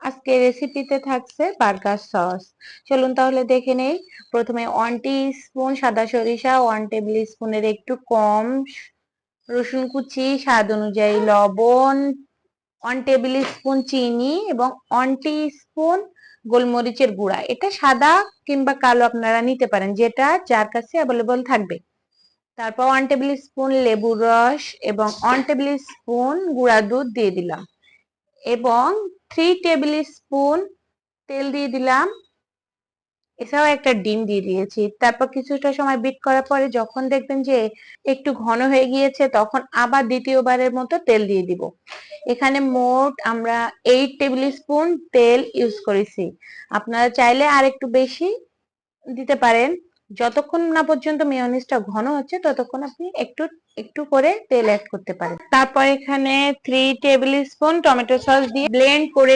আজকে রেসিপিতে থাকছে বার্গার সস। চলুন তাহলে দেখে নেই। প্রথমে 1 টিস্পুন সাদা সরিষা, 1 টেবিল স্পুনের একটু কম রসুন কুচি, স্বাদ অনুযায়ী লবণ, 1 টেবিল স্পুন চিনি এবং 1 টিস্পুন গোলমরিচের গুঁড়া। এটা সাদা কিংবা কালো আপনারা নিতে পারেন, যেটা যার কাছে অ্যাভেলেবল থাকবে। তারপর 1 টেবিল স্পুন লেবুর রস এবং 1 টেবিল স্পুন গুঁড়া দুধ দিয়ে দিলাম এবং 3 টেবিল স্পুন তেল দিয়ে দিলাম। এছাড়াও একটা ডিম দিয়ে দিয়েছি। তারপর কিছুটা সময় বিট করার পরে যখন দেখবেন যে একটু ঘন হয়ে গিয়েছে, তখন আবার দ্বিতীয়বারের মতো তেল দিয়ে দিব। এখানে মোট আমরা 8 টেবিল স্পুন তেল ইউজ করেছি। আপনারা চাইলে আর একটু বেশি দিতে পারেন। যতক্ষণ না পর্যন্ত মেয়োনিজটা ঘন হচ্ছে ততক্ষণ আপনি একটু একটু করে তেল অ্যাড করতে পারেন। তারপর এখানে 3 টেবিল স্পুন টমেটো সস দিয়ে ব্লেন্ড করে